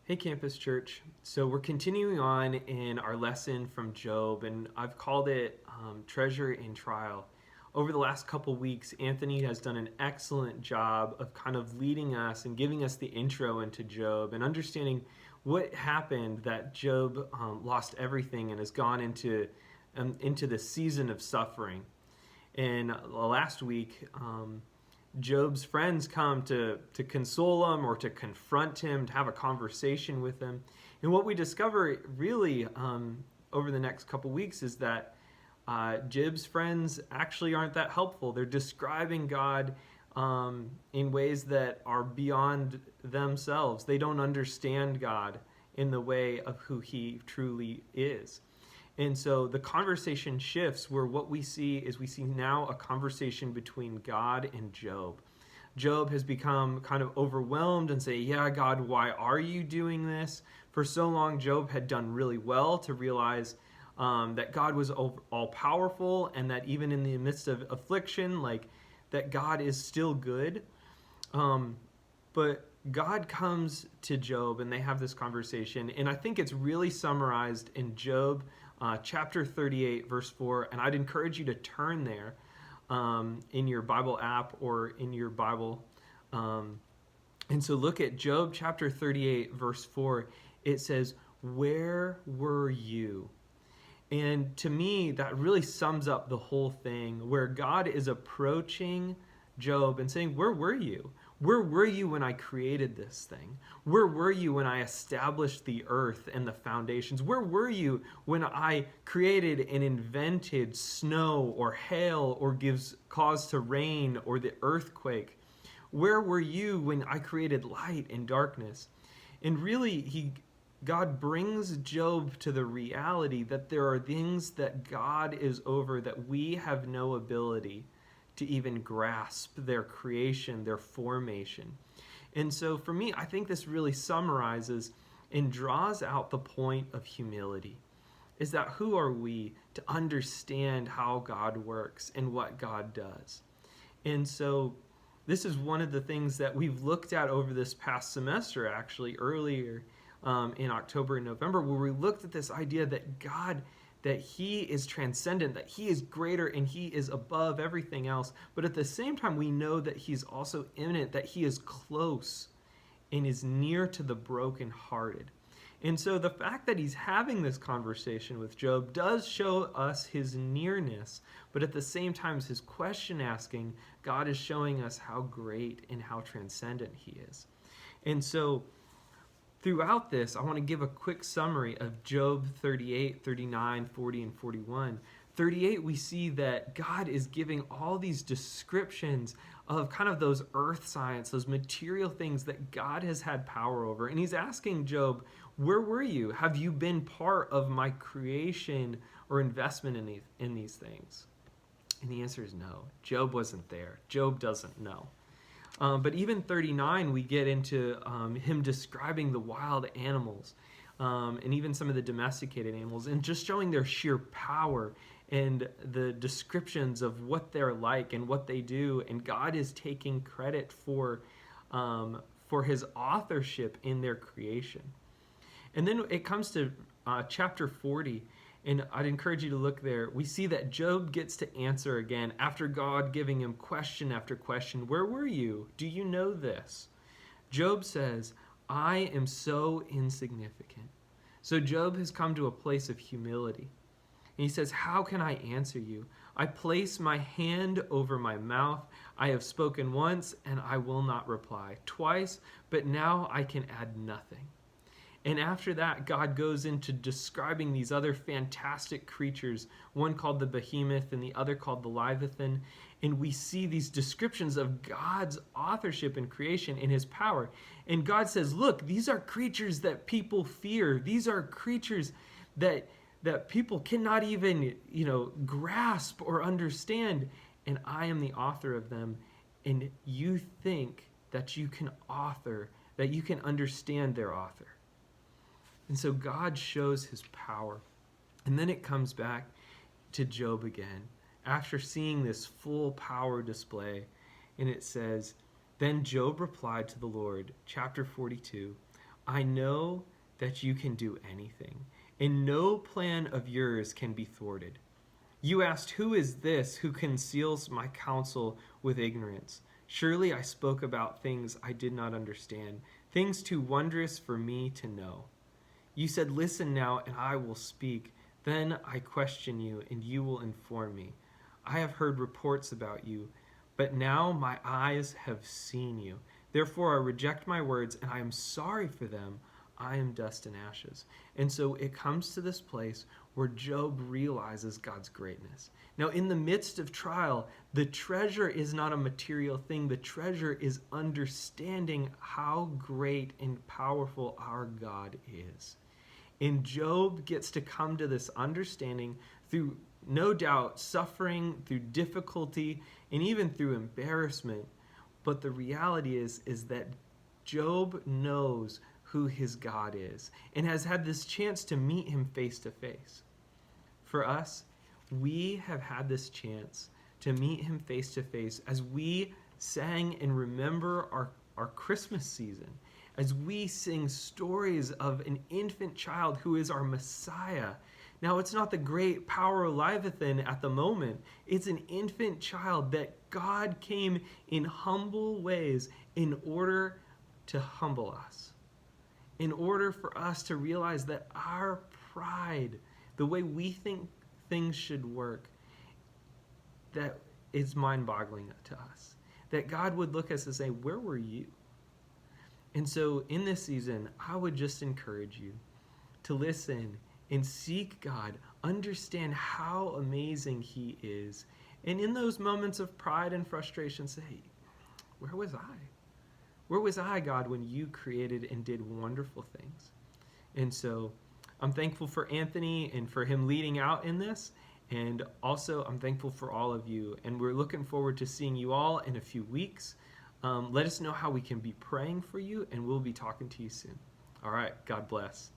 Hey, Campus Church. So, we're continuing on in our lesson from Job, and I've called it Treasure in Trial. Over the last couple weeks, Anthony has done an excellent job of kind of leading us and giving us the intro into Job and understanding what happened that Job lost everything and has gone into the season of suffering. And last week, Job's friends come to console him or to confront him, to have a conversation with him. And what we discover really over the next couple weeks is that Job's friends actually aren't that helpful. They're describing God in ways that are beyond themselves. They don't understand God in the way of who he truly is. And so the conversation shifts where what we see now a conversation between God and Job. Job has become kind of overwhelmed and say, yeah, God, why are you doing this? For so long, Job had done really well to realize that God was all powerful and that even in the midst of affliction, that God is still good. But God comes to Job and they have this conversation. And I think it's really summarized in Job chapter 38, verse 4. And I'd encourage you to turn there in your Bible app or in your Bible. And so look at Job chapter 38, verse 4. It says, "Where were you?" And to me, that really sums up the whole thing, where God is approaching Job and saying, where were you? Where were you when I created this thing? Where were you when I established the earth and the foundations? Where were you when I created and invented snow or hail or gives cause to rain or the earthquake? Where were you when I created light and darkness? And really, God brings Job to the reality that there are things that God is over that we have no ability to even grasp their creation, their formation. And so for me, I think this really summarizes and draws out the point of humility. Is that who are we to understand how God works and what God does? And so this is one of the things that we've looked at over this past semester, actually, earlier in October and November, where we looked at this idea that God, that he is transcendent, that he is greater and he is above everything else. But at the same time, we know that he's also immanent, that he is close and is near to the brokenhearted. And so the fact that he's having this conversation with Job does show us his nearness, but at the same time as his question asking, God is showing us how great and how transcendent he is. And so throughout this, I want to give a quick summary of Job 38, 39, 40, and 41. 38, we see that God is giving all these descriptions of kind of those earth science, those material things that God has had power over. And he's asking Job, where were you? Have you been part of my creation or investment in these things? And the answer is no. Job wasn't there. Job doesn't know. But even 39, we get into him describing the wild animals and even some of the domesticated animals and just showing their sheer power and the descriptions of what they're like and what they do. And God is taking credit for his authorship in their creation. And then it comes to chapter 40. And I'd encourage you to look there. We see that Job gets to answer again after God giving him question after question. Where were you? Do you know this? Job says, I am so insignificant. So Job has come to a place of humility. And he says, how can I answer you? I place my hand over my mouth. I have spoken once and I will not reply. Twice, but now I can add nothing. And after that, God goes into describing these other fantastic creatures, one called the behemoth and the other called the leviathan. And we see these descriptions of God's authorship in creation and his power. And God says, look, these are creatures that people fear. These are creatures that people cannot even, grasp or understand. And I am the author of them. And you think that you can understand their author. And so God shows his power. And then it comes back to Job again after seeing this full power display. And it says, then Job replied to the Lord, chapter 42, I know that you can do anything, and no plan of yours can be thwarted. You asked, who is this who conceals my counsel with ignorance? Surely I spoke about things I did not understand, things too wondrous for me to know. You said, listen now, and I will speak. Then I question you, and you will inform me. I have heard reports about you, but now my eyes have seen you. Therefore I reject my words, and I am sorry for them. I am dust and ashes. And so it comes to this place where Job realizes God's greatness. Now, in the midst of trial, the treasure is not a material thing. The treasure is understanding how great and powerful our God is. And Job gets to come to this understanding through, no doubt, suffering, through difficulty, and even through embarrassment. But the reality is that Job knows who his God is and has had this chance to meet him face to face. For us, we have had this chance to meet him face to face as we sang and remember our Christmas season, as we sing stories of an infant child who is our Messiah. Now, it's not the great power Leviathan at the moment. It's an infant child that God came in humble ways in order to humble us, in order for us to realize that our pride, the way we think things should work, that is mind-boggling to us. That God would look at us and say, where were you? And so in this season, I would just encourage you to listen and seek God, understand how amazing he is. And in those moments of pride and frustration, say, where was I? Where was I, God, when you created and did wonderful things? And so I'm thankful for Anthony and for him leading out in this. And also, I'm thankful for all of you. And we're looking forward to seeing you all in a few weeks. Let us know how we can be praying for you, and we'll be talking to you soon. All right, God bless.